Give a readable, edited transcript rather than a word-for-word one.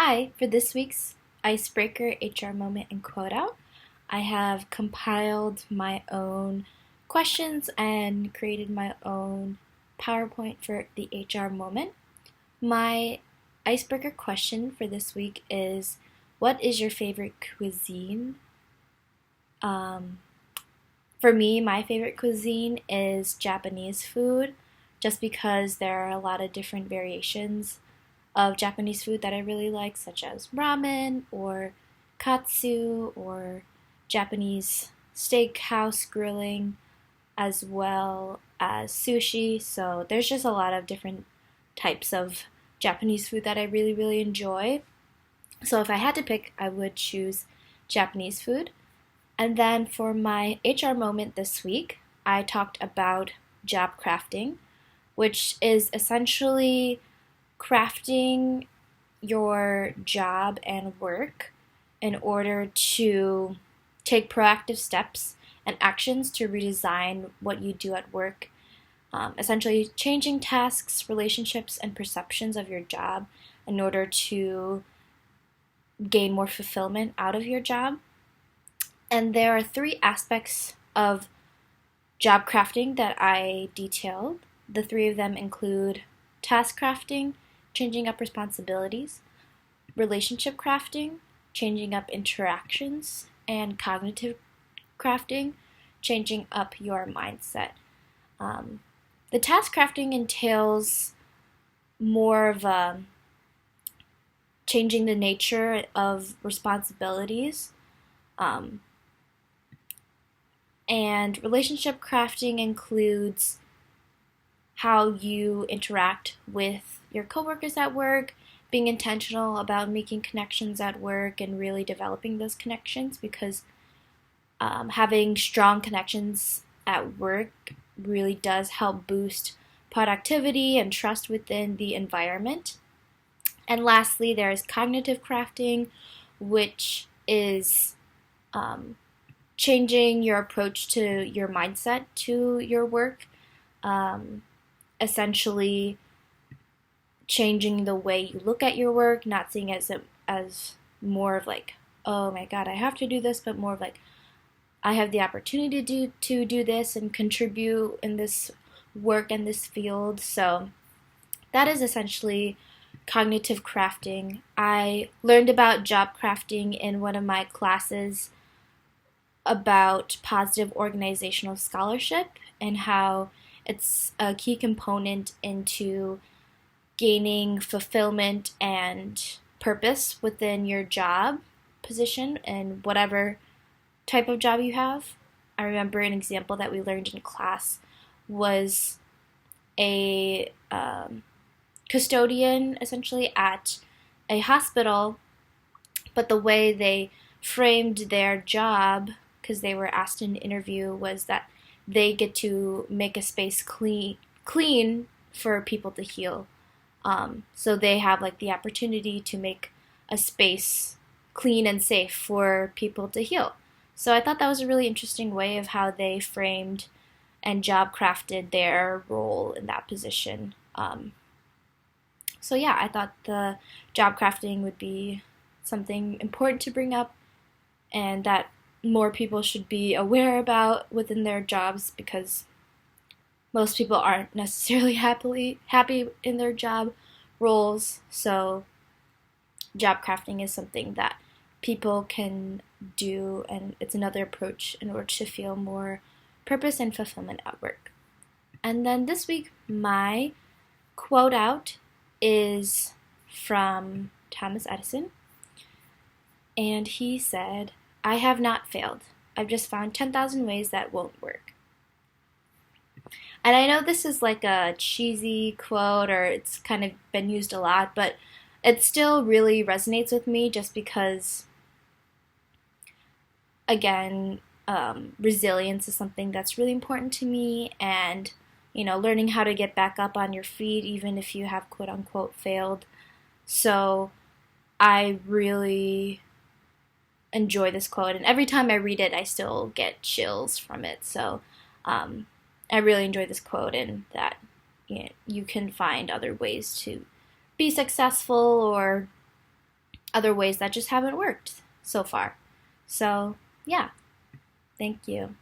Hi, for this week's Icebreaker HR Moment and Quote Out, I have compiled my own questions and created my own PowerPoint for the HR moment. My icebreaker question for this week is, what is your favorite cuisine? Um, for me, my favorite cuisine is Japanese food, just because there are a lot of different variations of Japanese food that I really like, such as ramen or katsu or Japanese steakhouse grilling, as well as sushi. So there's just a lot of different types of Japanese food that I really enjoy. So if I had to pick, I would choose Japanese food. And then for my HR moment this week, I talked about job crafting, which is essentially crafting your job and work in order to take proactive steps and actions to redesign what you do at work, essentially changing tasks, relationships, and perceptions of your job in order to gain more fulfillment out of your job. And there are three aspects of job crafting that I detailed. The three of them include task crafting, changing up responsibilities, relationship crafting, changing up interactions, and cognitive crafting, changing up your mindset. The task crafting entails more of changing the nature of responsibilities, and relationship crafting includes how you interact with your coworkers at work, being intentional about making connections at work and really developing those connections, because having strong connections at work really does help boost productivity and trust within the environment. And lastly, there is cognitive crafting, which is changing your approach to your mindset to your work. Essentially changing the way you look at your work, not seeing it as more of like, oh my god, I have to do this, but more of like, I have the opportunity to do this and contribute in this work and this field. So that is essentially cognitive crafting. I learned about job crafting in one of my classes about positive organizational scholarship and how it's a key component into gaining fulfillment and purpose within your job position and whatever type of job you have. I remember an example that we learned in class was a custodian essentially at a hospital, but the way they framed their job, because they were asked in an interview, was that they get to make a space clean for people to heal. So they have like the opportunity to make a space clean and safe for people to heal. So I thought that was a really interesting way of how they framed and job crafted their role in that position. So yeah, I thought the job crafting would be something important to bring up and that more people should be aware about within their jobs, because most people aren't necessarily happy in their job roles. So job crafting is something that people can do, and it's another approach in order to feel more purpose and fulfillment at work. And then this week, my quote out is from Thomas Edison, and he said, "I have not failed. I've just found 10,000 ways that won't work." And I know this is like a cheesy quote, or it's kind of been used a lot, but it still really resonates with me just because, again, resilience is something that's really important to me, and learning how to get back up on your feet even if you have quote unquote failed. So I really enjoy this quote, and every time I read it I still get chills from it. So I really enjoy this quote, and that you can find other ways to be successful or other ways that just haven't worked so far. So, yeah. Thank you.